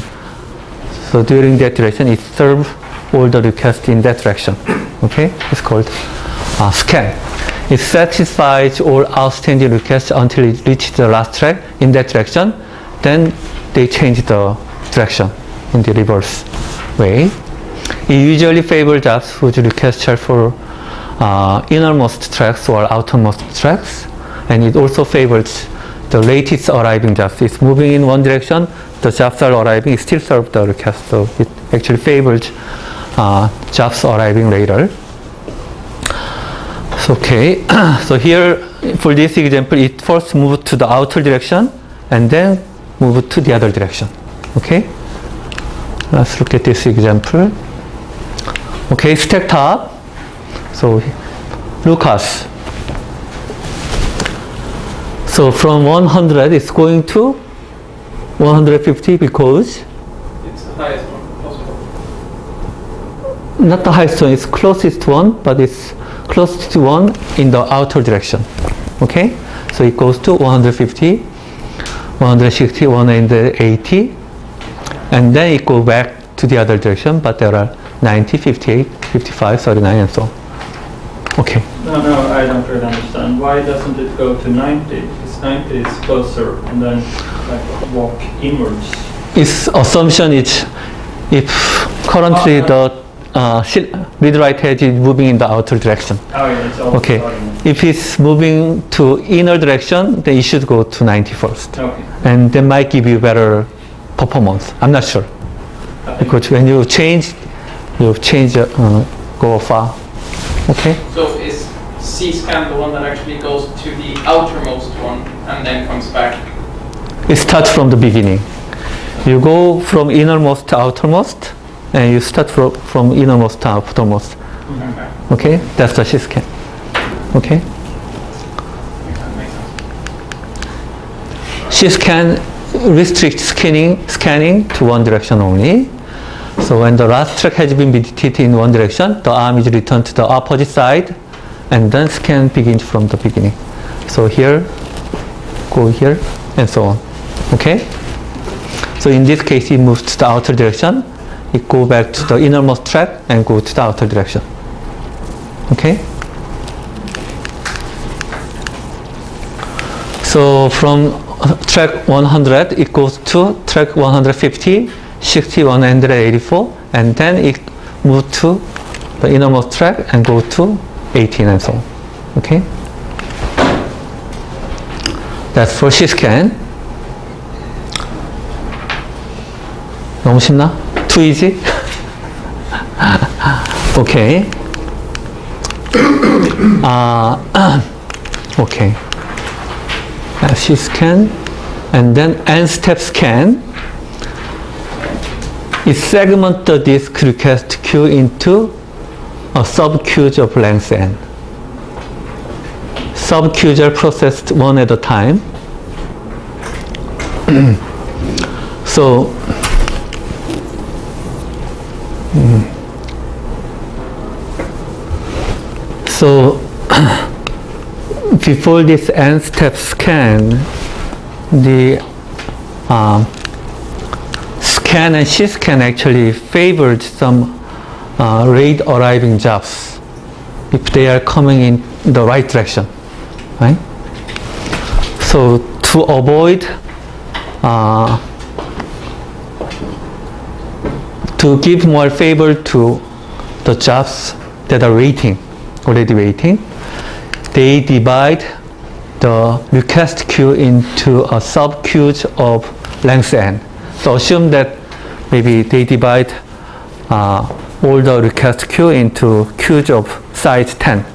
So during that direction, it serves all the requests in that direction. Okay, it's called scan. It satisfies all outstanding requests until it reaches the last track in that direction. Then they change the direction in the reverse way. It usually favors jobs whose requests are for innermost tracks or outermost tracks, and it also favors the latest arriving jobs. It's moving in one direction, the jobs are arriving, it still serves the request, so it actually favors jobs arriving later. Okay, so here for this example, it first moved to the outer direction and then moved to the other direction. Okay, let's look at this example. Okay, stack top. So Lucas. So from 100, it's going to 150 because it's the highest one possible. Not the highest one, it's closest one, but it's closest one in the outer direction. Okay, so it goes to 150, 160, 180, and then it goes back to the other direction, but there are 90, 58, 55, 39, and so on. Okay. No, I don't really understand. Why doesn't it go to 90? Because 90 is closer, and then like walk inwards. Its assumption is if currently the read write head is moving in the outer direction. Oh yeah, it's all okay. If it's moving to inner direction, then it should go to 90 first. Okay. And that might give you better performance. I'm not sure. Because when you change, go far. Okay. So is C-scan the one that actually goes to the outermost one and then comes back? It starts from the beginning. You go from innermost to outermost, and you start from innermost to outermost. Okay, that's the C-scan. Okay. C-scan restricts scanning to one direction only. So when the last track has been meditated in one direction, the arm is returned to the opposite side, and then scan begins from the beginning. So here, go here, and so on. Okay? So in this case, it moves to the outer direction. It goes back to the innermost track and go to the outer direction. Okay? So from track 100, it goes to track 150, 60, 184, and then it moves to the innermost track and go to 18 and so on. Okay? That's for C-scan. 너무 쉽나? Too easy? Okay. Okay. C-scan, and then n-step scan. it segments the disk request queue into a sub-queues of length n. Sub-queues are processed one at a time. So before this n-step scan, the scan and syscan actually favored some late arriving jobs if they are coming in the right direction, right? So to avoid to give more favor to the jobs that are already waiting, they divide the request queue into a sub-queues of length n. So assume that maybe they divide all the request queue into queues of size 10,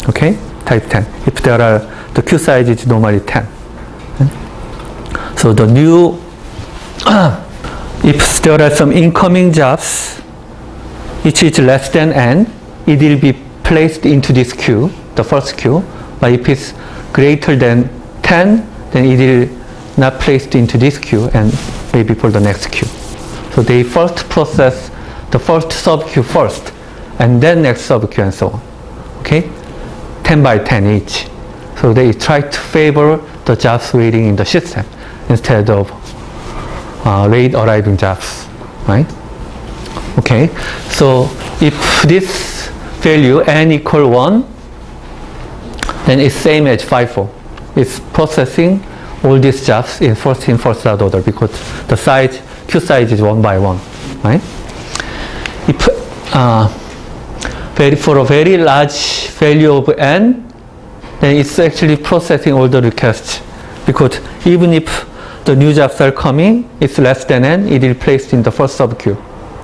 okay, type 10. If there are, the queue size is normally 10. So the new, if there are some incoming jobs, which is less than n, it will be placed into this queue, the first queue. But if it's greater than 10, then it will not placed into this queue and maybe for the next queue. So they first process the first sub-queue first, and then next sub-queue and so on. Okay? 10 by 10 each. So they try to favor the jobs waiting in the system instead of late arriving jobs, right? Okay, so if this value n equal 1, then it's same as FIFO. It's processing all these jobs in first out order because the size, queue size is 1 by 1, right? If for a very large value of n, then it's actually processing all the requests because even if the new jobs are coming, it's less than n, it is placed in the first sub-queue,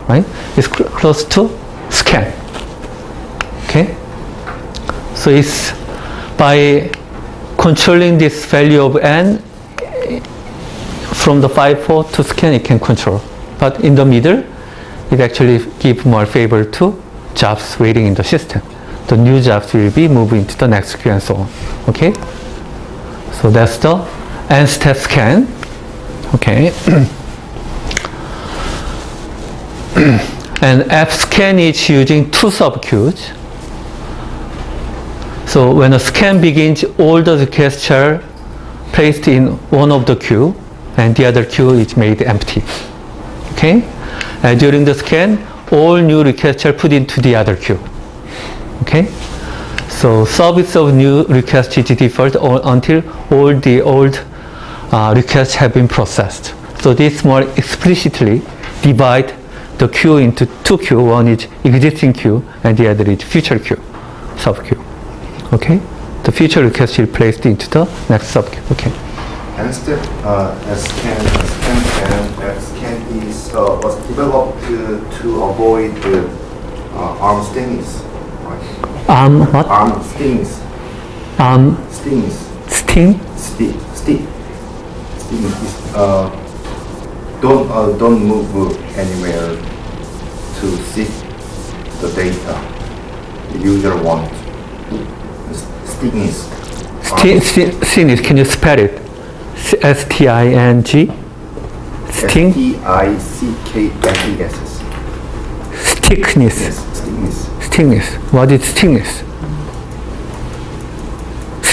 right? It's close to scan, okay? So it's by controlling this value of n from the FIFO to scan, it can control. But in the middle, it actually gives more favor to jobs waiting in the system. The new jobs will be moving to the next queue and so on. Okay? So that's the n-step scan. Okay. And f-scan is using two sub-queues. So when a scan begins, all the requests are placed in one of the queue and the other queue is made empty. Okay? And during the scan, all new requests are put into the other queue. Okay? So service of new request is default until all the old requests have been processed. So this more explicitly divide the queue into two queue. One is existing queue and the other is future queue, sub-queue. Okay? The future request is placed into the next sub-queue. Okay. And step scan is was developed to avoid the arm stings. Right? Arm what? Arm stings. Arm Stings. sting? Stick. Sting is don't move anywhere to see the data the user wants. Sting is. Sting is, can you spell it? S-T-I-N-G? Sting? S-T-I-C-K-N-E-S-S. Stickness. Yes, stingness. Stingness. What is stingness?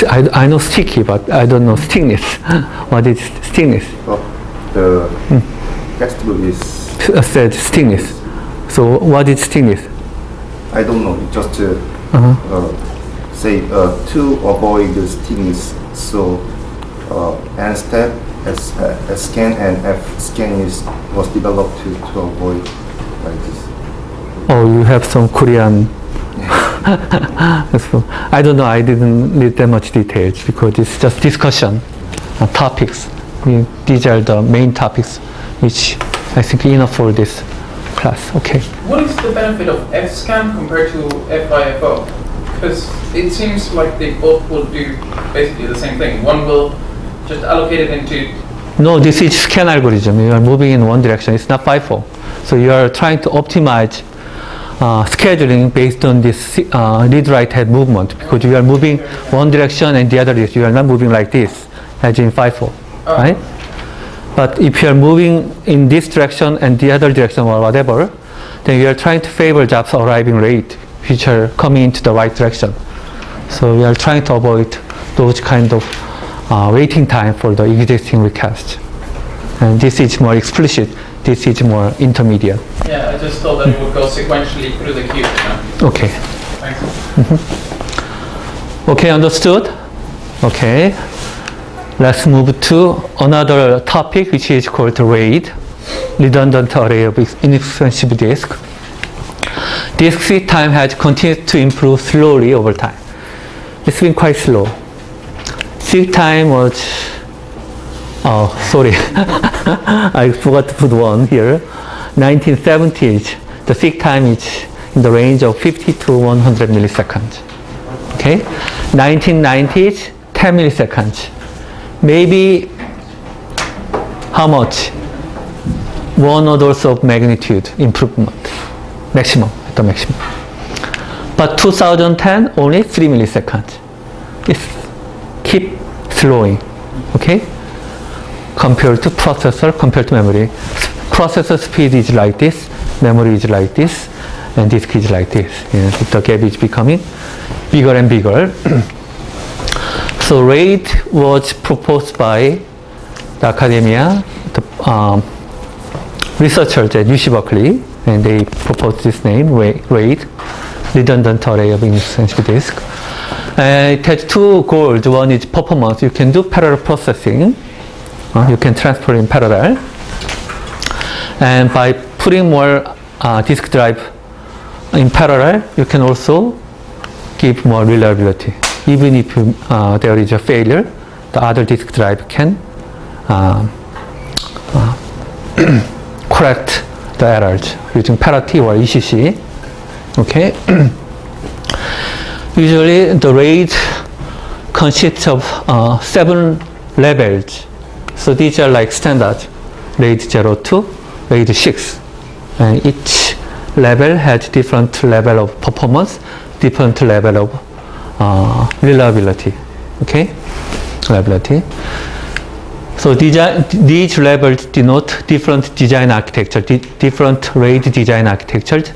I know sticky, but I don't know stingness. What is stingness? Well, the textbook is. Said stingness. So what is stingness? I don't know. Just say to avoid the stingness. So n step S scan and F scan was developed to avoid like this. Oh, you have some Korean. So, I don't know. I didn't read that much details because it's just discussion topics. These are the main topics, which I think enough for this class. Okay. What is the benefit of F-scan compared to FIFO? Because it seems like they both will do basically the same thing. One will just allocate it into. No, this is scan algorithm. You are moving in one direction. It's not FIFO. So you are trying to optimize scheduling based on this read-write head movement, because you are moving one direction and the other direction. You are not moving like this, as in FIFO, right? But if you are moving in this direction and the other direction or whatever, then you are trying to favor jobs arriving late, which are coming into the right direction. So we are trying to avoid those kind of waiting time for the existing request. And this is more explicit. This is more intermediate. Yeah, I just thought that it would go sequentially through the queue. Okay. Thanks. Okay, understood? Okay. Let's move to another topic, which is called RAID, redundant array of inexpensive disk. Disk seat time has continued to improve slowly over time. It's been quite slow. Seat time was, oh, sorry, I forgot to put one here. 1970s, the seat time is in the range of 50 to 100 milliseconds. Okay, 1990s, 10 milliseconds. Maybe how much? 1 orders of magnitude improvement, maximum, at the maximum. But 2010, only 3 milliseconds. It's keep slowing, okay? Compared to processor, compared to memory. Processor speed is like this, memory is like this, and disk is like this. Yeah, the gap is becoming bigger and bigger. So RAID was proposed by the academia, the researchers at UC Berkeley, and they proposed this name, RAID, redundant array of inexpensive disk. And it has two goals. One is performance. You can do parallel processing. You can transfer in parallel. And by putting more disk drive in parallel, you can also give more reliability. Even if there is a failure, the other disk drive can correct the errors using parity or ECC. Okay. Usually the RAID consists of 7 levels. So these are like standard RAID 02, RAID 6. And each level has different level of performance, different level of reliability. Okay, reliability. So these levels denote different design architecture, different RAID design architectures,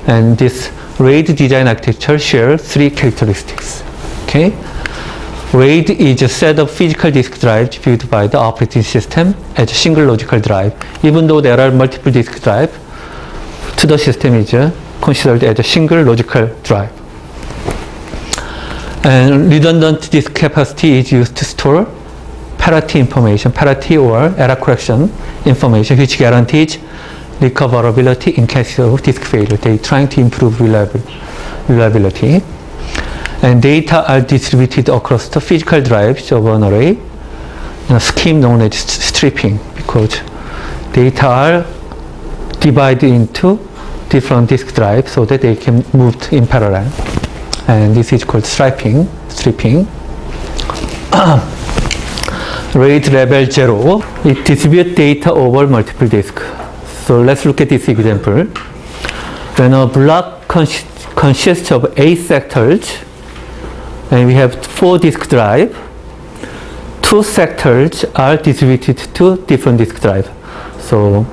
and this RAID design architecture shares 3 characteristics. Okay, RAID is a set of physical disk drives viewed by the operating system as a single logical drive. Even though there are multiple disk drives, to the system is considered as a single logical drive. And redundant disk capacity is used to store parity information, parity or error correction information, which guarantees recoverability in case of disk failure. They are trying to improve reliability. And data are distributed across the physical drives of an array in a scheme known as stripping, because data are divided into different disk drives so that they can move in parallel. And this is called stripping. RAID level 0, it distributes data over multiple disks. So let's look at this example. When a block consists of 8 sectors, and we have 4 disk drives, 2 sectors are distributed to different disk drives. So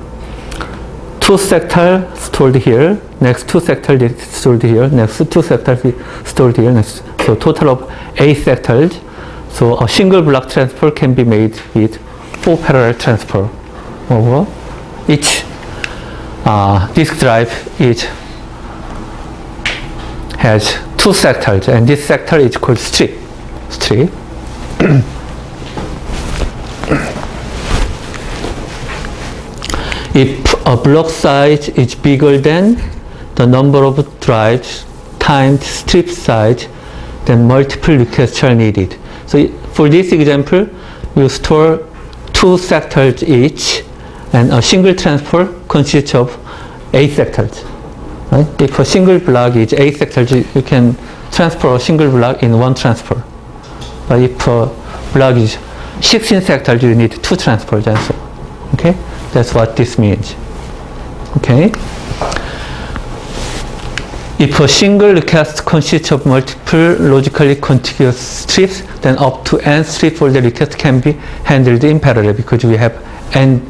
2 sectors stored here, next 2 sectors stored here, next 2 sectors stored here, next. So total of 8 sectors. So a single block transfer can be made with 4 parallel transfer over each disk drive. Has 2 sectors, and this sector is called strip. If a block size is bigger than the number of drives times strip size, then multiple requests are needed. So for this example, you store 2 sectors each, and a single transfer consists of 8 sectors. Right? If a single block is 8 sectors, you can transfer a single block in 1 transfer. But if a block is 16 sectors, you need 2 transfers and so on. Okay? That's what this means. Okay. If a single request consists of multiple logically contiguous strips, then up to n strip for the request can be handled in parallel because we have n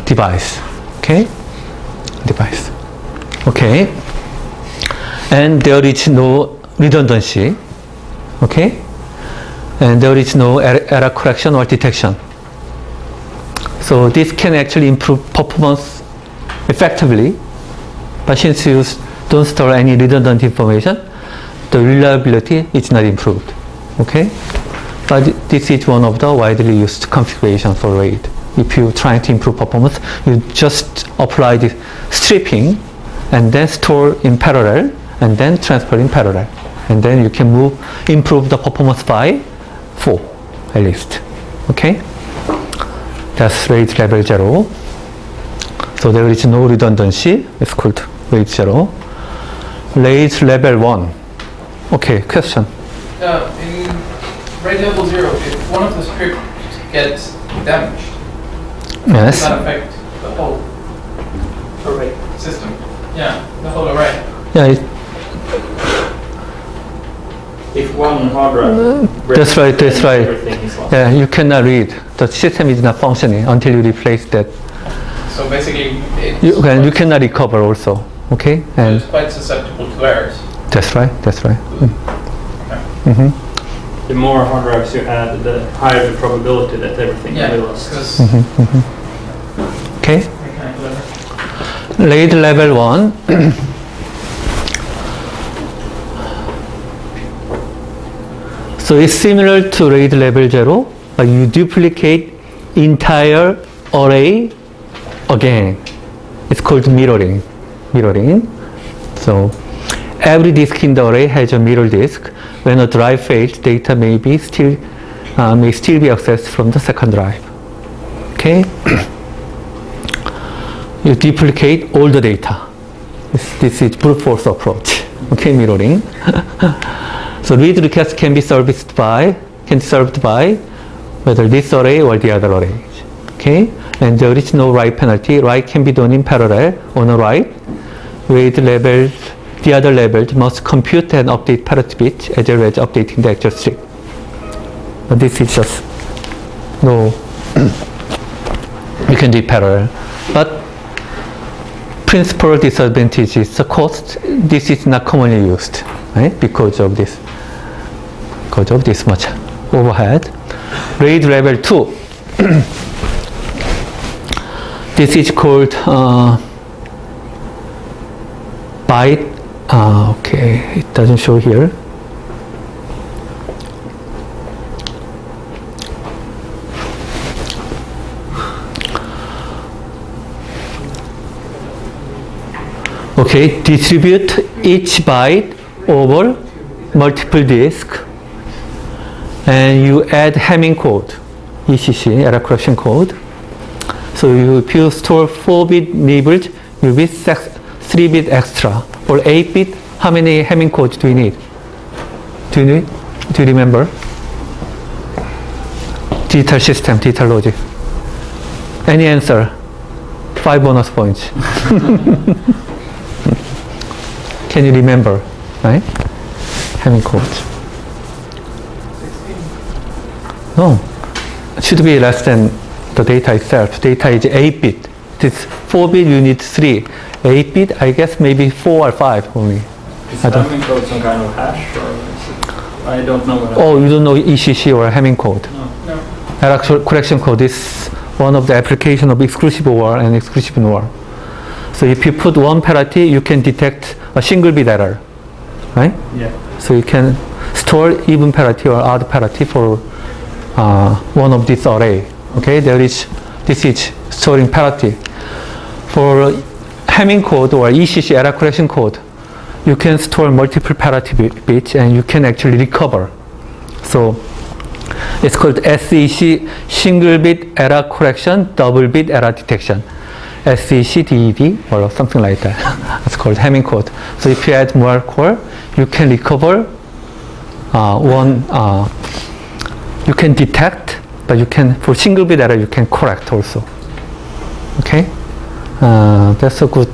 device. Okay, device. Okay, and there is no redundancy. Okay, and there is no error correction or detection. So this can actually improve performance effectively, but since you don't store any redundant information, the reliability is not improved. Okay, but this is one of the widely used configurations for RAID. If you try to improve performance, you just apply the stripping and then store in parallel and then transfer in parallel, and then you can improve the performance by 4 at least. Okay, that's RAID level 0. So there is no redundancy. It's called RAID 0. RAID level 1. Okay, question. In RAID level 0, if one of the strips gets damaged, Yes. does that affect the whole array system? Yeah, the whole array. Yeah, If one hard drive that's right, that's then right. everything is lost. Yeah, you cannot read. The system is not functioning until you replace that. So basically, You cannot recover also. Okay, and it's quite susceptible to errors. that's right, that's right. The more hard drives you add, the higher the probability that everything Yeah, will be lost. because Okay, mechanical error. RAID level 1. So it's similar to RAID level 0, but you duplicate entire array again. It's called mirroring. So every disk in the array has a mirror disk. When a drive fails, data may still be accessed from the second drive. Okay. You duplicate all the data. This is brute force approach. Okay, mirroring. So read request can be served by whether this array or the other array. Okay, and there is no write penalty. Write can be done in parallel on a write. RAID level, the other levels must compute and update parity bit as well as updating the actual strip. But this is just no. You can do it parallel, but principal disadvantage is the cost. This is not commonly used, right? Because of this much overhead. RAID level 2. This is called byte. Okay, it doesn't show here. Okay, distribute each byte over multiple disks, and you add Hamming code, ECC, error correction code. So if you store 4-bit nibbles, you will 3-bit extra, or 8-bit. How many Hamming codes do you need? Do you remember? Digital system, digital logic. Any answer? 5 bonus points. Can you remember, right? Hamming codes. No, it should be less than the data itself. Data is 8-bit. This 4-bit you need 3. 8-bit, I guess maybe 4 or 5 only. Is Hamming code some kind of hash, or is it, I don't know what. Oh, you don't know ECC or Hamming code? No. Error correction code is one of the application of exclusive OR and exclusive NOR. So if you put one parity, you can detect a single bit error, right? Yeah. So you can store even parity or odd parity for one of this array. Okay, this is storing parity. For Hamming code or ECC error correction code, you can store multiple parity bits and you can actually recover. So it's called SEC, single bit error correction, double bit error detection. SEC DED or something like that. It's called Hamming code. So if you add more core, you can recover you can detect, but you can, for single bit error, you can correct also. Okay? That's a good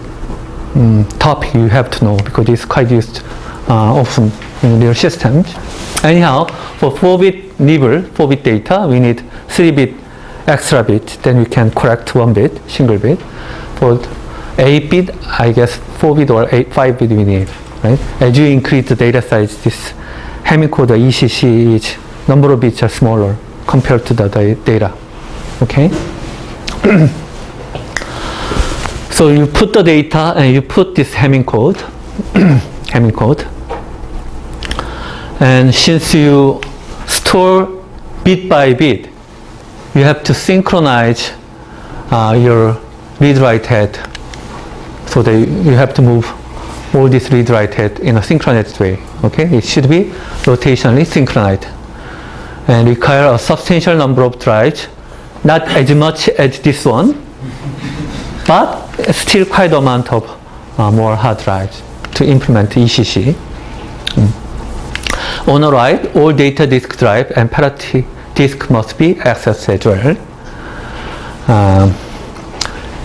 topic you have to know because it's quite used often in real systems. Anyhow, for 4-bit nibble, 4-bit data, we need 3-bit extra bit, then we can correct 1 bit, single bit. For 8-bit, I guess 4-bit or 5-bit we need, right? As you increase the data size, this Hamming code, the ECC, is number of bits are smaller compared to the data, okay? So you put the data and you put this Hamming code, Hamming code, and since you store bit by bit, you have to synchronize your read-write head, so that you have to move all this read-write head in a synchronized way. Okay, it should be rotationally synchronized and require a substantial number of drives, not as much as this one, but still quite amount of more hard drives to implement ECC. On the right, all data disk drive and parity disk must be accessed as well.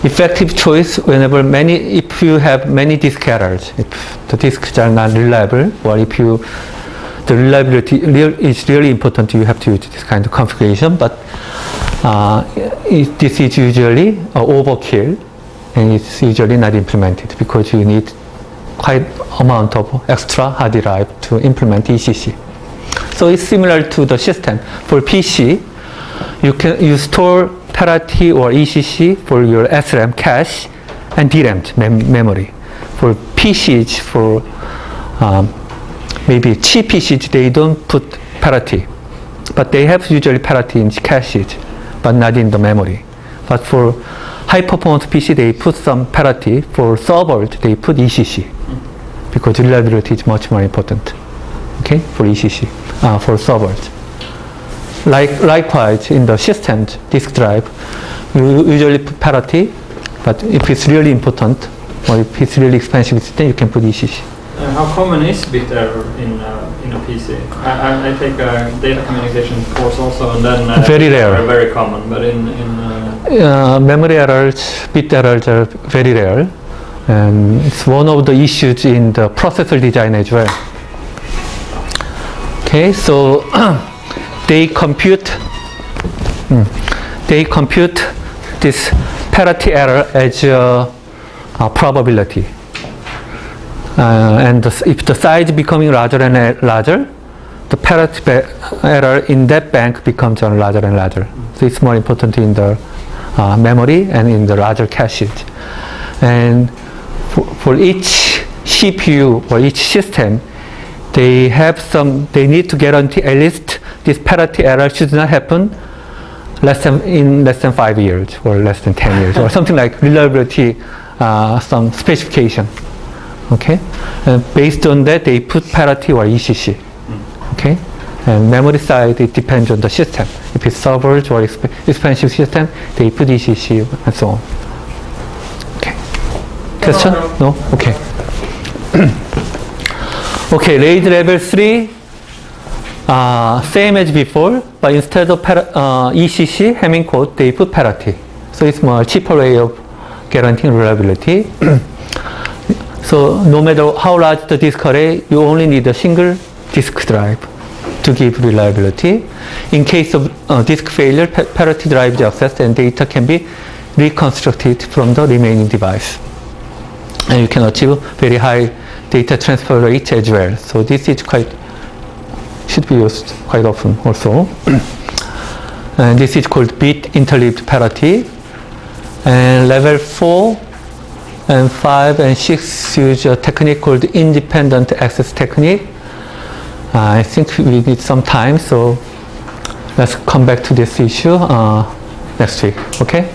Effective choice whenever if you have many disk errors, if the disks are not reliable, or if the reliability is really important, you have to use this kind of configuration, but this is usually overkill and it's usually not implemented because you need quite amount of extra hard drive to implement ECC. So it's similar to the system. For PC, you store parity or ECC for your SRAM cache and DRAM memory. For PCs, for maybe cheap PCs, they don't put parity, but they have usually parity in caches, but not in the memory. But for high performance PC, they put some parity. For servers, they put ECC because reliability is much more important. Okay, for ECC, for servers. Likewise, in the system disk drive, you usually put parity, but if it's really important or if it's really expensive system, you can put ECC. How common is bit error in a PC? I take a data communication course also, and then very rare. Very common, but in memory errors, bit errors are very rare, and it's one of the issues in the processor design as well. Okay, so they compute this parity error as a probability. And if the size becoming larger and larger, the parity error in that bank becomes larger and larger. So it's more important in the memory and in the larger caches. And for each CPU or each system, they need to guarantee at least this parity error should not happen in less than 5 years or less than 10 years or something like reliability, some specification. Okay, and based on that they put parity or ECC. Okay, and memory side it depends on the system. If it's servers or expensive system, they put ECC and so on. Okay, question? No? Okay. Okay, RAID level 3, same as before, but instead of ECC Hamming code, they put parity. So it's more cheaper way of guaranteeing reliability. So no matter how large the disk array, you only need a single disk drive to give reliability. In case of disk failure, parity drive is accessed and data can be reconstructed from the remaining device. And you can achieve very high data transfer rate as well. So this is should be used quite often also. And this is called bit interleaved parity. And level 4 and 5 and 6 use a technique called independent access technique. I think we need some time, so let's come back to this issue next week. Okay?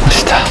멋있다.